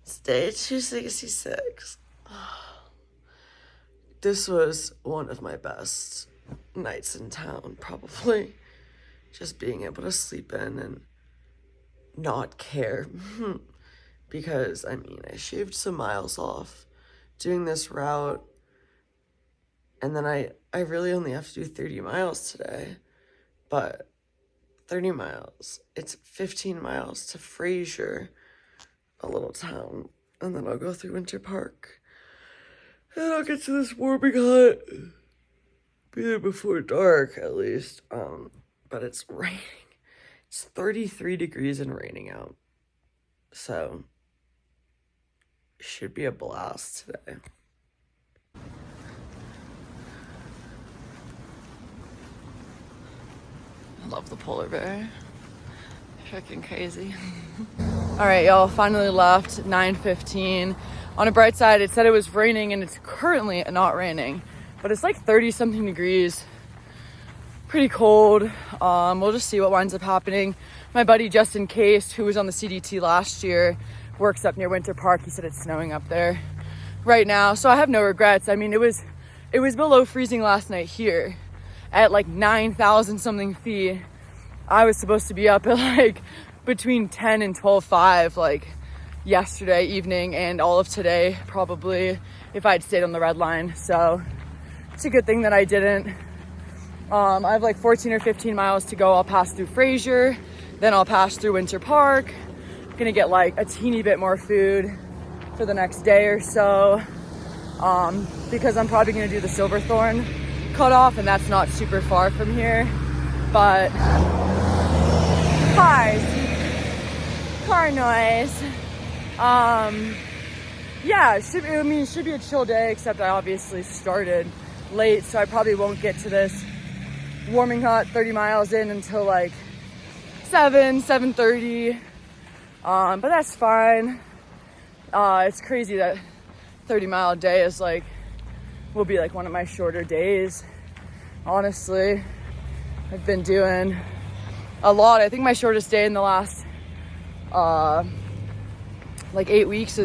It's day 266. This was one of my best nights in town, probably. Just being able to sleep in and not care. Because, I mean, I shaved some miles off doing this route. And then I really only have to do 30 miles today. But 30 miles, it's 15 miles to Fraser, a little town. And then I'll go through Winter Park. And I'll get to this warming hut. Be there before dark, at least. But it's raining. It's 33 degrees and raining out. So, it should be a blast today. I love the polar bear. Freaking crazy. All right, y'all, finally left, 9:15. On a bright side, it said it was raining, and it's currently not raining, but it's like 30 something degrees. Pretty cold. We'll just see what winds up happening. My buddy Justin Case, who was on the CDT last year, works up near Winter Park. He said it's snowing up there right now, so I have no regrets. I mean, it was below freezing last night here at like 9,000 something feet. I was supposed to be up at like between 10 and 12:05 like yesterday evening and all of today probably if I'd stayed on the red line. So it's a good thing that I didn't. I have like 14 or 15 miles to go. I'll pass through Fraser, then I'll pass through Winter Park. I'm gonna get like a teeny bit more food for the next day or so, because I'm probably gonna do the Silverthorn cutoff, and that's not super far from here. But car noise. Yeah, it should be a chill day, except I obviously started late, so I probably won't get to this warming hut 30 miles in until like 7:30. But that's fine. It's crazy that 30-mile day is will be like one of my shorter days. Honestly, I've been doing a lot. I think my shortest day in the last 8 weeks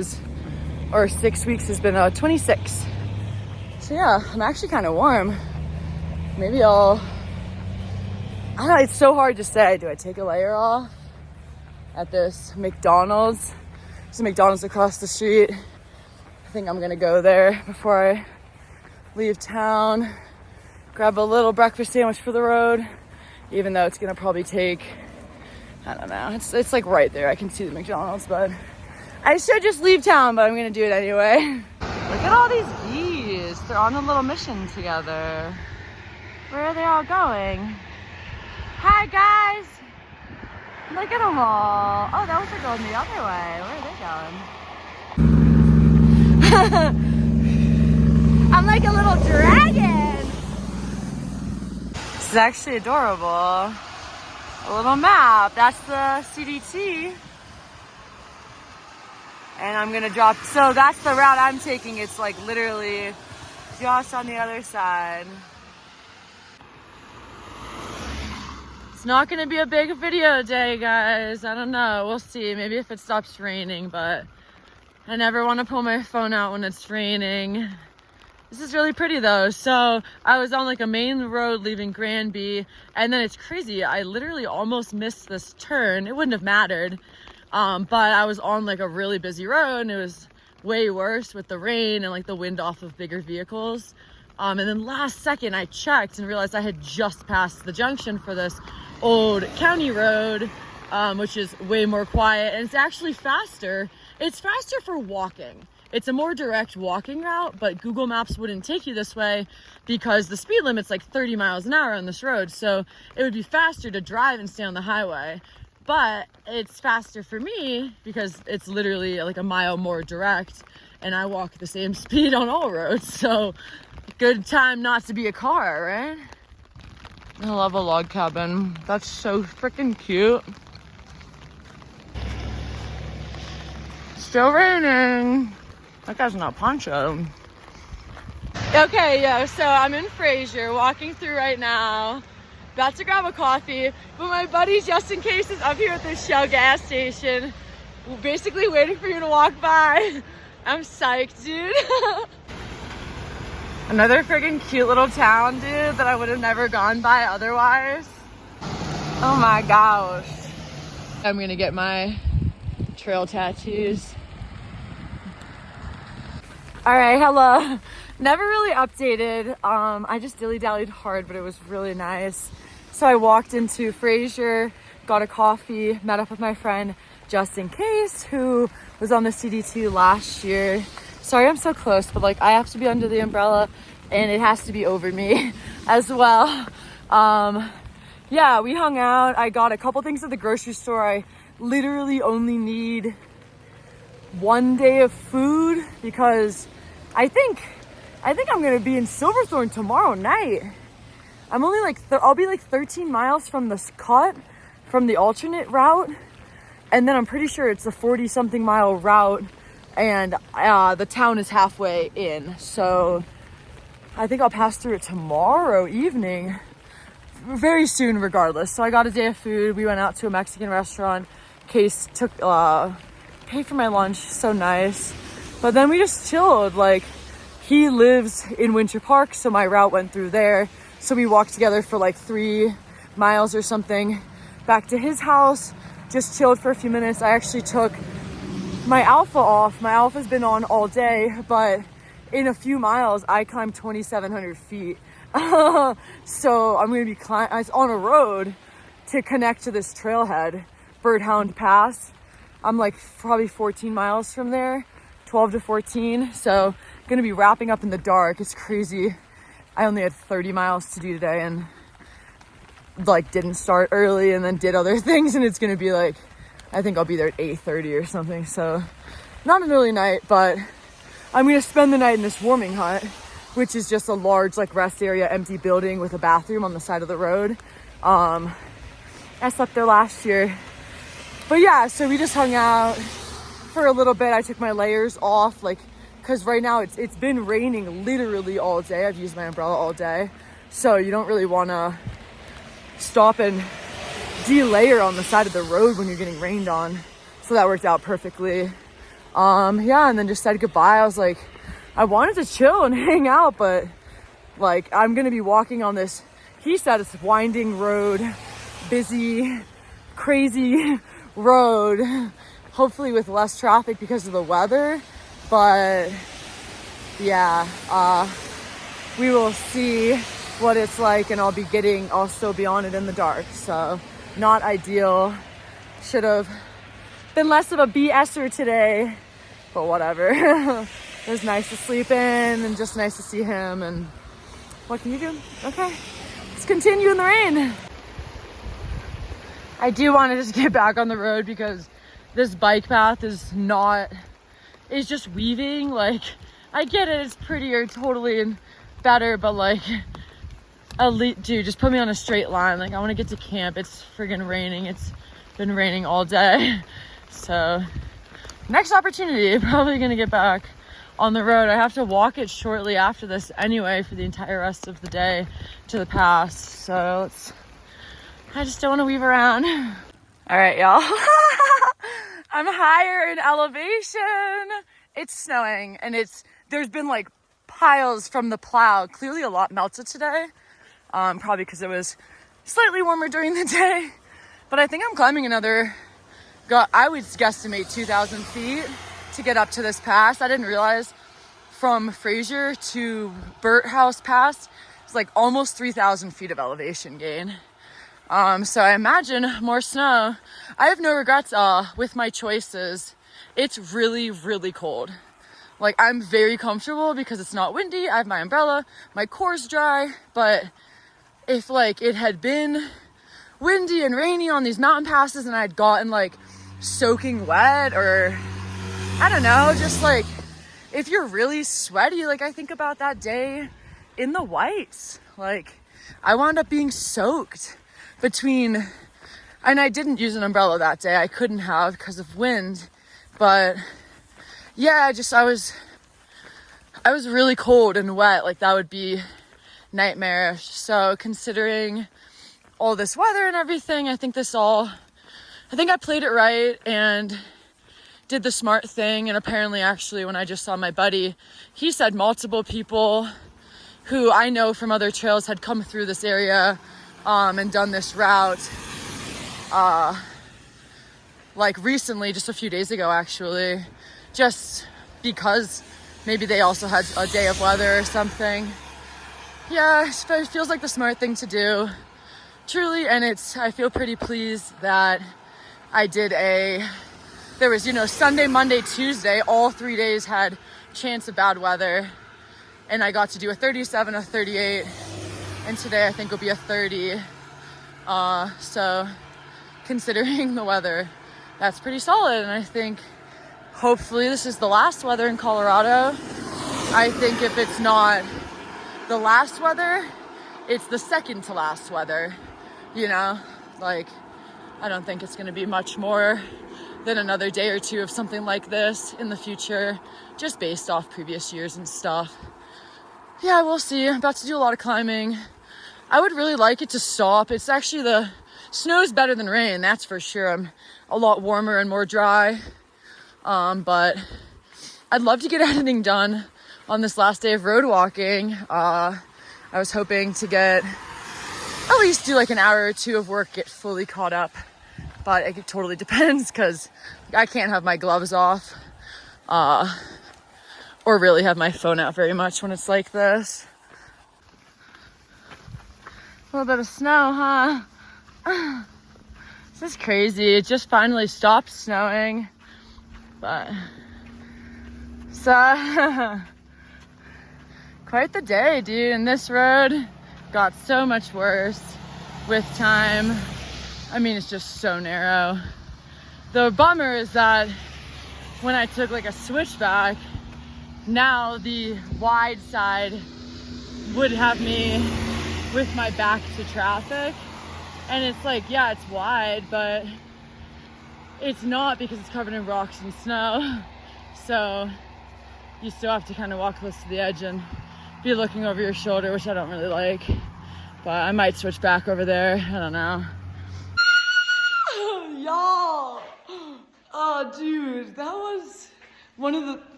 or 6 weeks has been 26. So yeah, I'm actually kind of warm. Maybe I don't know, it's so hard to say. Do I take a layer off at this McDonald's? There's a McDonald's across the street. I think I'm gonna go there before I leave town. Grab a little breakfast sandwich for the road, even though it's gonna probably take, I don't know, it's like right there. I can see the McDonald's, but I should just leave town, but I'm gonna do it anyway. Look at all these bees. They're on a little mission together. Where are they all going? Hi, guys. Look at them all. Oh, those are going the other way. Where are they going? I'm like a little dragon. This is actually adorable. A little map. That's the CDT. And I'm gonna drop, so that's the route I'm taking. It's like literally just on the other side. It's not gonna be a big video day, guys. I don't know, we'll see. Maybe if it stops raining, but I never wanna pull my phone out when it's raining. This is really pretty though. So I was on like a main road leaving Granby, and then it's crazy. I literally almost missed this turn. It wouldn't have mattered. But I was on like a really busy road, and it was way worse with the rain and like the wind off of bigger vehicles. And then last second I checked and realized I had just passed the junction for this old county road, which is way more quiet, and it's actually faster. It's faster for walking. It's a more direct walking route, but Google Maps wouldn't take you this way because the speed limit's like 30 miles an hour on this road. So it would be faster to drive and stay on the highway. But it's faster for me because it's literally like a mile more direct, and I walk the same speed on all roads. So good time not to be a car, right? I love a log cabin. That's so freaking cute. Still raining. That guy's not poncho. Okay, yeah, so I'm in Fraser, walking through right now. About to grab a coffee, but my buddy Justin Case is up here at the Shell gas station. basically waiting for you to walk by. I'm psyched, dude. Another friggin' cute little town, dude, that I would have never gone by otherwise. Oh my gosh. I'm gonna get my trail tattoos. All right, hello. Never really updated. I just dilly-dallied hard, but it was really nice. So I walked into Fraser, got a coffee, met up with my friend just in case, who was on the CDT last year. Sorry I'm so close, but like I have to be under the umbrella and it has to be over me as well. Yeah, we hung out. I got a couple things at the grocery store. I literally only need one day of food because I think I'm gonna be in Silverthorne tomorrow night. I'm only like I'll be like 13 miles from this cut, from the alternate route, and then I'm pretty sure it's a 40-something mile route, and the town is halfway in. So I think I'll pass through it tomorrow evening, very soon, regardless. So I got a day of food. We went out to a Mexican restaurant. Case took paid for my lunch, so nice. But then we just chilled. Like, he lives in Winter Park, so my route went through there. So we walked together for like 3 miles or something back to his house, just chilled for a few minutes. I actually took my Alpha off. My Alpha's been on all day, but in a few miles, I climbed 2,700 feet. So I'm gonna be on a road to connect to this trailhead, Birdhound Pass. I'm like probably 14 miles from there, 12 to 14. So gonna be wrapping up in the dark. It's crazy. I only had 30 miles to do today and like didn't start early and then did other things, and it's gonna be like, I think I'll be there at 8:30 or something. So not an early night, but I'm gonna spend the night in this warming hut, which is just a large like rest area, empty building with a bathroom on the side of the road. I slept there last year. But yeah, so we just hung out for a little bit. I took my layers off, like, cause right now it's been raining literally all day. I've used my umbrella all day. So you don't really wanna stop and de-layer on the side of the road when you're getting rained on. So that worked out perfectly. Yeah, and then just said goodbye. I was like, I wanted to chill and hang out, but like I'm gonna be walking on this, he said it's winding road, busy, crazy road, hopefully with less traffic because of the weather. But yeah, we will see what it's like, and I'll still be on it in the dark. So not ideal. Should have been less of a BSer today, but whatever. It was nice to sleep in and just nice to see him. And what can you do? Okay, let's continue in the rain. I do want to just get back on the road because this bike path is just weaving. Like, I get it, it's prettier totally and better, but like, dude, just put me on a straight line. Like, I want to get to camp. It's friggin' raining. It's been raining all day. So next opportunity, probably gonna get back on the road. I have to walk it shortly after this anyway for the entire rest of the day to the pass. So I just don't want to weave around. All right, y'all. I'm higher in elevation. It's snowing, and there's been like piles from the plow. Clearly a lot melted today. Probably because it was slightly warmer during the day. But I think I'm climbing I would guesstimate 2,000 feet to get up to this pass. I didn't realize from Fraser to Birdhouse Pass, it's like almost 3,000 feet of elevation gain. So I imagine more snow. I have no regrets with my choices. It's really, really cold. Like, I'm very comfortable because it's not windy. I have my umbrella, my core's dry, but if like it had been windy and rainy on these mountain passes and I'd gotten like soaking wet, or I don't know, just like if you're really sweaty, like I think about that day in the Whites, like I wound up being soaked and I didn't use an umbrella that day. I couldn't have because of wind, but yeah, I was really cold and wet. Like, that would be nightmarish. So considering all this weather and everything, I think I played it right, and did the smart thing. And apparently, actually, when I just saw my buddy, he said multiple people who I know from other trails had come through this area and done this route like recently, just a few days ago, actually, just because maybe they also had a day of weather or something. Yeah, it feels like the smart thing to do, truly. And I feel pretty pleased that I did there was, Sunday, Monday, Tuesday, all 3 days had chance of bad weather. And I got to do a 37, a 38, and today I think will be a 30. So considering the weather, that's pretty solid. And I think hopefully this is the last weather in Colorado. I think if it's not the last weather, it's the second to last weather, like I don't think it's going to be much more than another day or two of something like this in the future, just based off previous years and stuff. Yeah, we'll see. I'm about to do a lot of climbing. I would really like it to stop. It's actually the snow's better than rain, that's for sure. I'm a lot warmer and more dry. But I'd love to get editing done on this last day of road walking. I was hoping to get at least do like an hour or two of work, get fully caught up. But it totally depends because I can't have my gloves off or really have my phone out very much when it's like this. A little bit of snow, huh? This is crazy. It just finally stopped snowing. But so quite the day, dude. And this road got so much worse with time. I mean, it's just so narrow. The bummer is that when I took like a switchback, now the wide side would have me with my back to traffic. And it's like, yeah, it's wide, but it's not because it's covered in rocks and snow. So you still have to kind of walk close to the edge and be looking over your shoulder, which I don't really like. But I might switch back over there. I don't know. Y'all. Oh, dude, that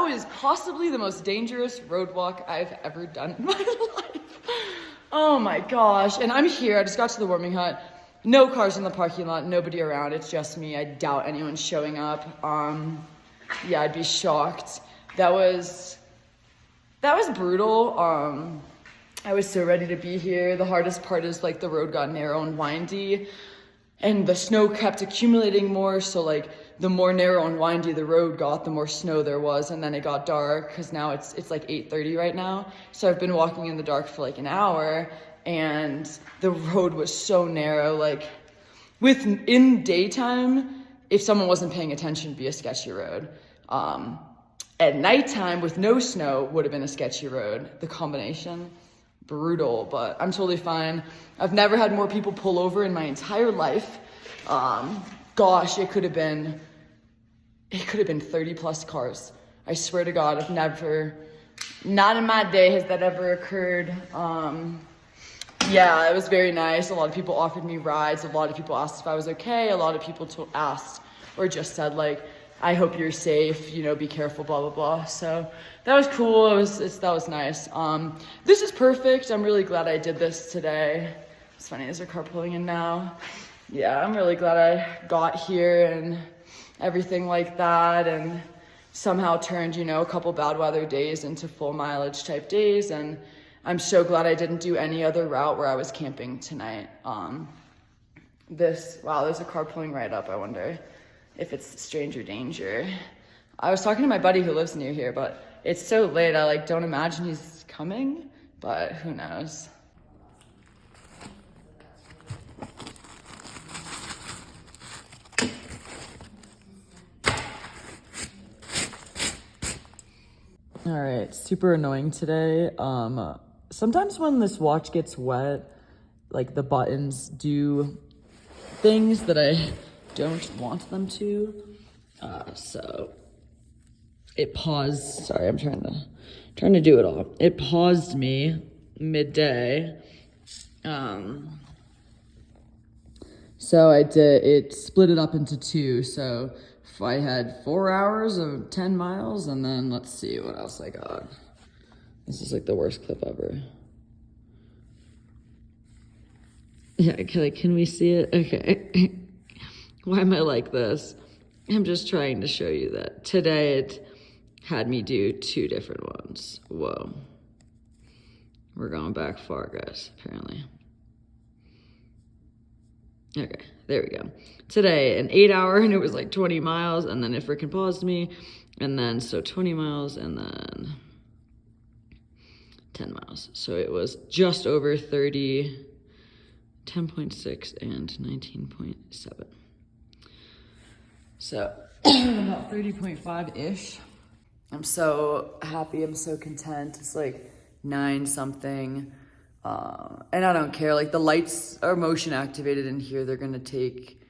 was possibly the most dangerous road walk I've ever done in my life. Oh my gosh. And I'm here. I just got to the warming hut. No cars in the parking lot, nobody around. It's just me. I doubt anyone's showing up. Yeah, I'd be shocked. That was brutal. I was so ready to be here. The hardest part is like the road got narrow and windy and the snow kept accumulating more. So like the more narrow and windy the road got, the more snow there was. And then it got dark because now it's like 8:30 right now. So I've been walking in the dark for like an hour and the road was so narrow. Like in daytime, if someone wasn't paying attention, it'd be a sketchy road. At nighttime with no snow would have been a sketchy road. The combination, brutal, but I'm totally fine. I've never had more people pull over in my entire life. Gosh, it could have been 30 plus cars. I swear to God, not in my day has that ever occurred. Yeah, it was very nice. A lot of people offered me rides. A lot of people asked if I was okay. A lot of people asked or just said like, I hope you're safe, be careful, blah, blah, blah. So that was cool. That was nice. This is perfect. I'm really glad I did this today. It's funny, there's a car pulling in now. Yeah, I'm really glad I got here and everything like that and somehow turned, a couple bad weather days into full mileage type days. And I'm so glad I didn't do any other route where I was camping tonight. Wow, there's a car pulling right up. I wonder if it's stranger danger. I was talking to my buddy who lives near here, but it's so late. I don't imagine he's coming, but who knows? All right, super annoying today. Sometimes when this watch gets wet, like the buttons do things that I don't want them to. So it paused. Sorry, I'm trying to do it all. It paused me midday. So it split it up into two. So if I had 4 hours of 10 miles, and then let's see what else I got. This is like the worst clip ever. Yeah, can we see it? Okay. Why am I like this? I'm just trying to show you that today it had me do 2 different ones. Whoa. We're going back far, guys, apparently. Okay, there we go. Today, an 8 hour, and it was like 20 miles, and then it freaking paused me, and then, so 20 miles, and then 10 miles. So it was just over 30, 10.6 and 19.7. So about 30.5-ish. I'm so happy, I'm so content. It's like 9 something. And I don't care, like the lights are motion activated in here. They're gonna take,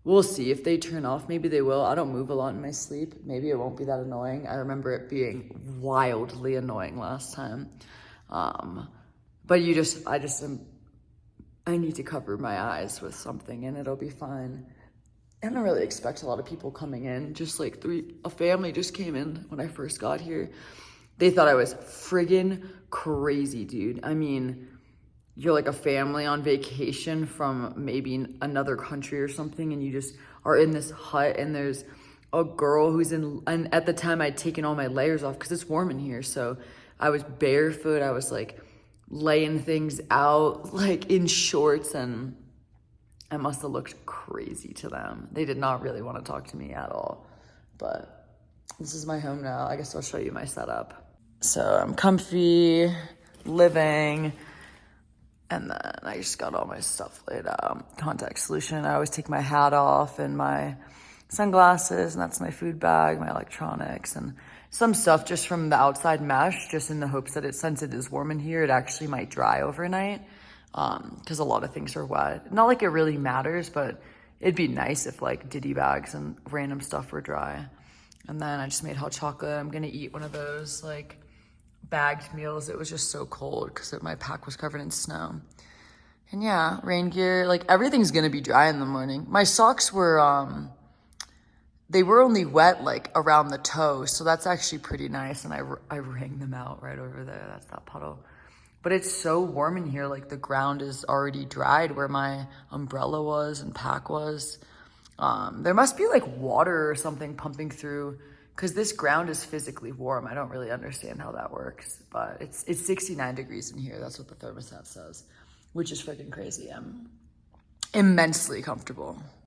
we'll see if they turn off, maybe they will. I don't move a lot in my sleep. Maybe it won't be that annoying. I remember it being wildly annoying last time. But I need to cover my eyes with something and it'll be fine. I don't really expect a lot of people coming in. Just like a family just came in when I first got here. They thought I was friggin' crazy, dude. I mean, you're like a family on vacation from maybe another country or something, and you just are in this hut, and there's a girl who's and at the time I'd taken all my layers off because it's warm in here. So I was barefoot. I was like laying things out like in shorts, and I must have looked crazy to them. They did not really want to talk to me at all. But this is my home now. I guess I'll show you my setup. So I'm comfy, living, and then I just got all my stuff laid out. Contact solution. I always take my hat off and my sunglasses, and that's my food bag, my electronics, and some stuff just from the outside mesh, just in the hopes that since it is warm in here, it actually might dry overnight. Because a lot of things are wet. Not like it really matters, but it'd be nice if like ditty bags and random stuff were dry. And then I just made hot chocolate. I'm gonna eat one of those like bagged meals. It was just so cold because my pack was covered in snow. And yeah, rain gear, like everything's gonna be dry in the morning. My socks were, they were only wet like around the toe, so that's actually pretty nice. And I wring them out right over there. That's that puddle. But it's so warm in here, like the ground is already dried where my umbrella was and pack was. There must be like water or something pumping through because this ground is physically warm. I don't really understand how that works, but it's 69 degrees in here. That's what the thermostat says, which is freaking crazy. I'm immensely comfortable.